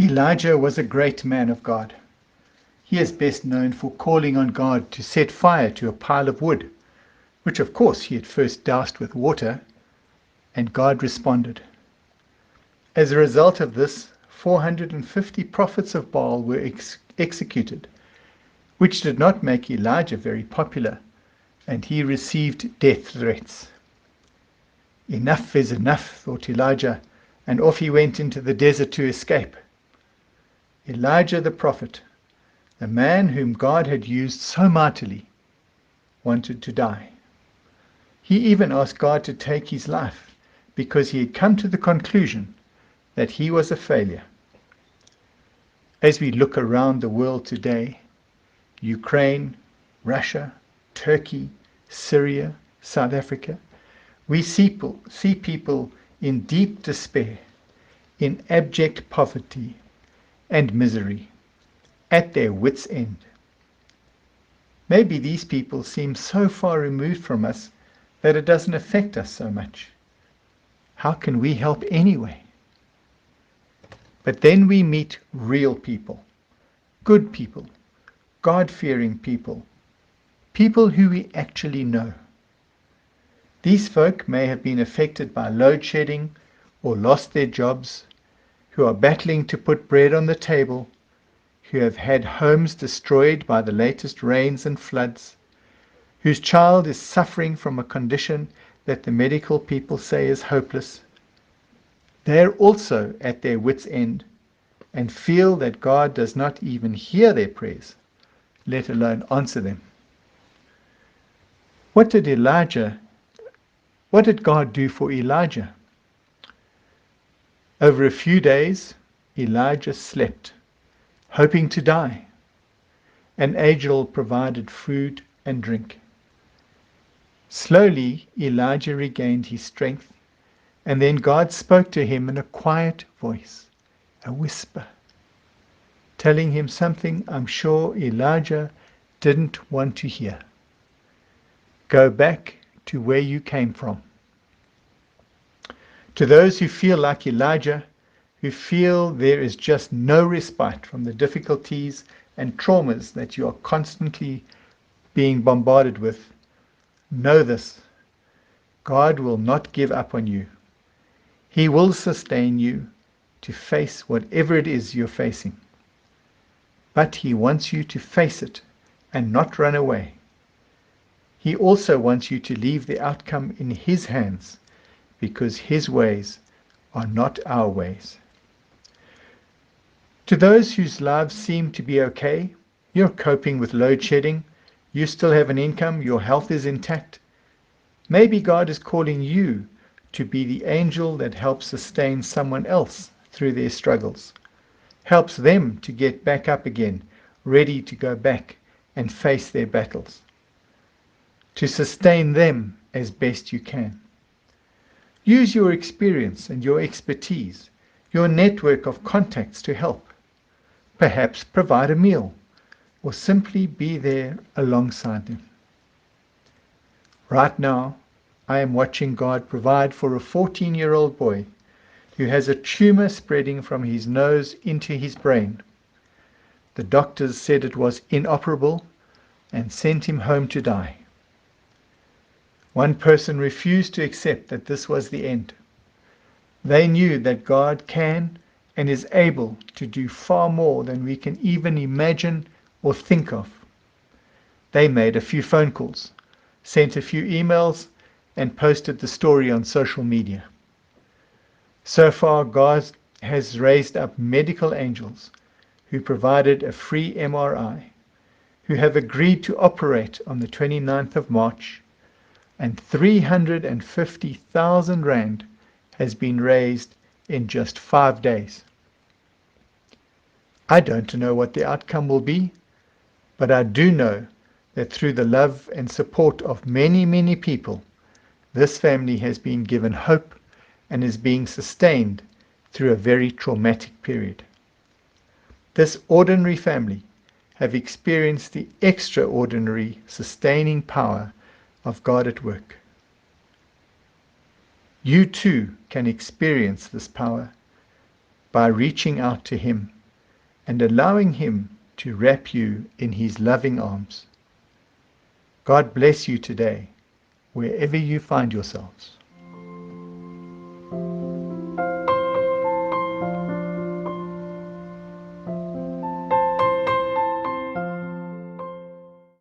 Elijah was a great man of God. He is best known for calling on God to set fire to a pile of wood, which of course he had first doused with water, and God responded. As a result of this, 450 prophets of Baal were executed, which did not make Elijah very popular, and he received death threats. Enough is enough, thought Elijah, and off he went into the desert to escape. Elijah the prophet, the man whom God had used so mightily, wanted to die. He even asked God to take his life because he had come to the conclusion that he was a failure. As we look around the world today, Ukraine, Russia, Turkey, Syria, South Africa, we see people in deep despair, in abject poverty and misery, at their wits' end. Maybe these people seem so far removed from us that it doesn't affect us so much. How can we help anyway? But then we meet real people, good people, God-fearing people, people who we actually know. These folk may have been affected by load shedding or lost their jobs, who are battling to put bread on the table, who have had homes destroyed by the latest rains and floods, whose child is suffering from a condition that the medical people say is hopeless. They are also at their wits' end and feel that God does not even hear their prayers, let alone answer them. What did God do for Elijah? Over a few days, Elijah slept, hoping to die. An angel provided food and drink. Slowly, Elijah regained his strength, and then God spoke to him in a quiet voice, a whisper, telling him something I'm sure Elijah didn't want to hear. Go back to where you came from. To those who feel like Elijah, who feel there is just no respite from the difficulties and traumas that you are constantly being bombarded with, know this: God will not give up on you. He will sustain you to face whatever it is you're facing. But He wants you to face it and not run away. He also wants you to leave the outcome in His hands, because His ways are not our ways. To those whose lives seem to be okay, you're coping with load shedding, you still have an income, your health is intact, maybe God is calling you to be the angel that helps sustain someone else through their struggles, helps them to get back up again, ready to go back and face their battles, to sustain them as best you can. Use your experience and your expertise, your network of contacts to help. Perhaps provide a meal, or simply be there alongside them. Right now, I am watching God provide for a 14-year-old boy who has a tumor spreading from his nose into his brain. The doctors said it was inoperable and sent him home to die. One person refused to accept that this was the end. They knew that God can and is able to do far more than we can even imagine or think of. They made a few phone calls, sent a few emails, and posted the story on social media. So far, God has raised up medical angels who provided a free MRI, who have agreed to operate on the 29th of March, and 350,000 rand has been raised in just 5 days. I don't know what the outcome will be, but I do know that through the love and support of many, many people, this family has been given hope and is being sustained through a very traumatic period. This ordinary family have experienced the extraordinary sustaining power of God at work. You too can experience this power by reaching out to Him and allowing Him to wrap you in His loving arms. God bless you today, wherever you find yourselves.